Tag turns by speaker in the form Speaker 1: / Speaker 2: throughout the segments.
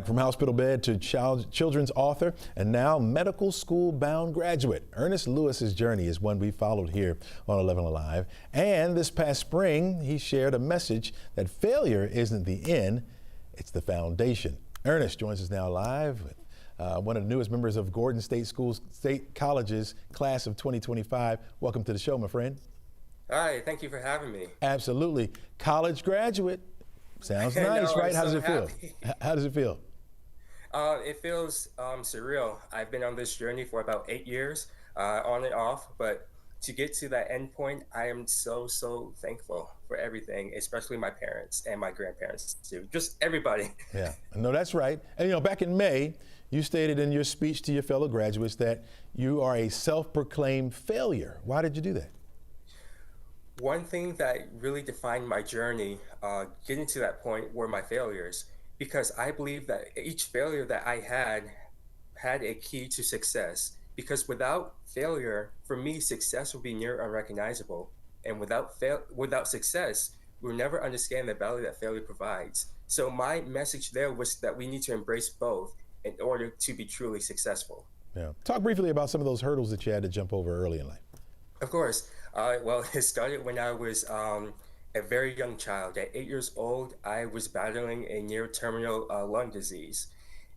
Speaker 1: From hospital bed to children's author and now medical school bound graduate, Ernest Lewis's journey is one we followed here on 11Alive. And this past spring, he shared a message that failure isn't the end, it's the foundation. Ernest joins us now live with one of the newest members of Gordon State College's class of 2025. Welcome to the show, my friend.
Speaker 2: Hi, thank you for having me.
Speaker 1: Absolutely. College graduate. Sounds nice, right? How does it feel? How does it feel?
Speaker 2: It feels surreal. I've been on this journey for about 8 years, on and off, but to get to that end point, I am so thankful for everything, especially my parents and my grandparents too, just everybody.
Speaker 1: Yeah, no, that's right. And back in May, you stated in your speech to your fellow graduates that you are a self-proclaimed failure. Why did you do that?
Speaker 2: One thing that really defined my journey, getting to that point, were my failures, because I believe that each failure that I had a key to success. Because without failure, for me, success would be near unrecognizable. And without success, we'll never understand the value that failure provides. So my message there was that we need to embrace both in order to be truly successful.
Speaker 1: Yeah. Talk briefly about some of those hurdles that you had to jump over early in life.
Speaker 2: Of course. Well, it started when I was a very young child. At 8 years old, I was battling a near terminal lung disease.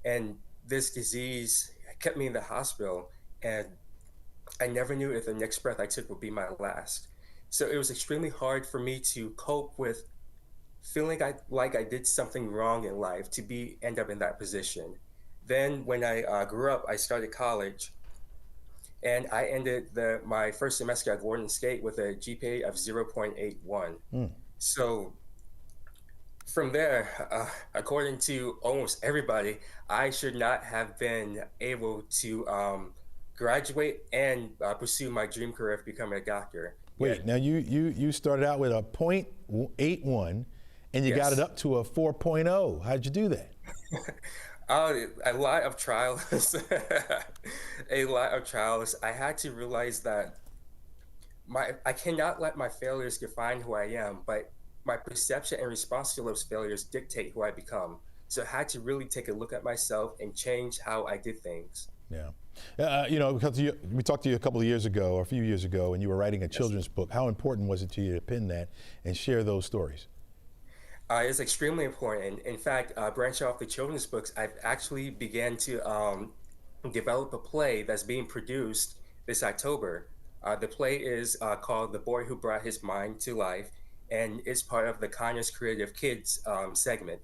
Speaker 2: And this disease kept me in the hospital, and I never knew if the next breath I took would be my last. So it was extremely hard for me to cope with feeling like I did something wrong in life to end up in that position. Then when I grew up, I started college, and I ended my first semester at Gordon State with a GPA of 0.81. So from there, according to almost everybody, I should not have been able to graduate and pursue my dream career of becoming a doctor.
Speaker 1: Wait, now you started out with a 0.81 and you got it up to a 4.0. How'd you do that?
Speaker 2: A lot of trials. A lot of trials. I had to realize that I cannot let my failures define who I am, but my perception and response to those failures dictate who I become. So I had to really take a look at myself and change how I did things.
Speaker 1: Yeah. Because we talked to you a couple of years ago, or a few years ago, and you were writing a children's book. How important was it to you to pen that and share those stories?
Speaker 2: It's extremely important. In fact, branching off the children's books, I've actually began to develop a play that's being produced this October. The play is called The Boy Who Brought His Mind to Life, and it's part of the Conyers Creative Kids segment.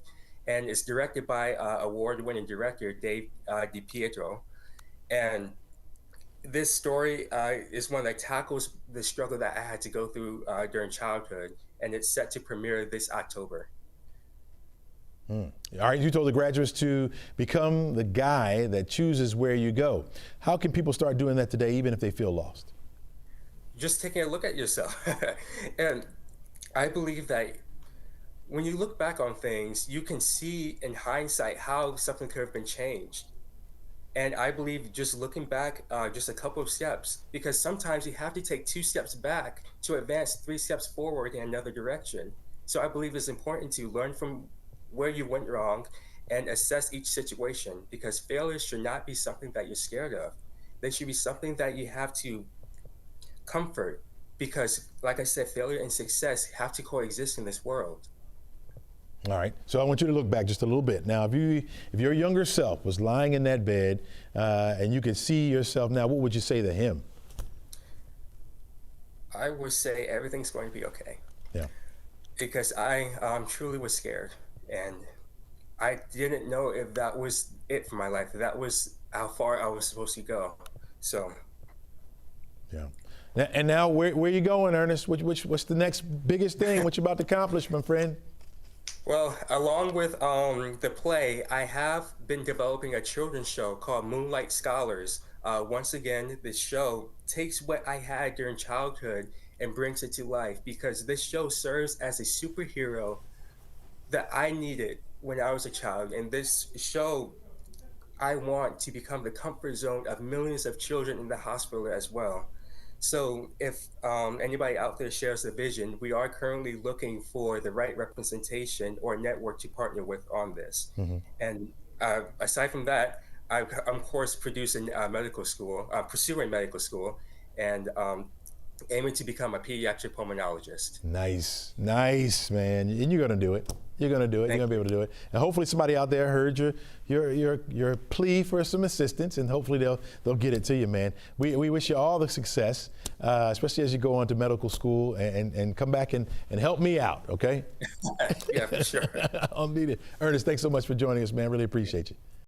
Speaker 2: And it's directed by award-winning director Dave DiPietro. And this story is one that tackles the struggle that I had to go through during childhood, and it's set to premiere this October.
Speaker 1: All right, you told the graduates to become the guy that chooses where you go. How can people start doing that today, even if they feel lost?
Speaker 2: Just taking a look at yourself. And I believe that when you look back on things, you can see in hindsight how something could have been changed. And I believe just looking back just a couple of steps, because sometimes you have to take 2 steps back to advance 3 steps forward in another direction. So I believe it's important to learn from where you went wrong and assess each situation, because failures should not be something that you're scared of. They should be something that you have to comfort, because like I said, failure and success have to coexist in this world.
Speaker 1: All right, so I want you to look back just a little bit. Now, if your younger self was lying in that bed and you could see yourself now, what would you say to him?
Speaker 2: I would say everything's going to be okay.
Speaker 1: Yeah.
Speaker 2: Because I truly was scared, and I didn't know if that was it for my life. That was how far I was supposed to go. So. Yeah.
Speaker 1: And now, where are you going, Ernest? What's the next biggest thing? What you about to accomplish, my friend?
Speaker 2: Well, along with the play, I have been developing a children's show called Moonlight Scholars. Once again, this show takes what I had during childhood and brings it to life, because this show serves as a superhero that I needed when I was a child. And this show, I want to become the comfort zone of millions of children in the hospital as well. So if anybody out there shares the vision, we are currently looking for the right representation or network to partner with on this. And Aside from that, I'm of course producing medical school, pursuing medical school, and aiming to become a pediatric pulmonologist.
Speaker 1: Nice, nice, man. And you're gonna do it. You're gonna do it. You're
Speaker 2: Thank
Speaker 1: gonna be
Speaker 2: you.
Speaker 1: able to do it. And hopefully somebody out there heard your plea for some assistance, and hopefully they'll get it to you, man. We wish you all the success, especially as you go on to medical school and come back and help me out, okay?
Speaker 2: Yeah, for sure.
Speaker 1: I'll need it. Ernest, thanks so much for joining us, man. Really appreciate you.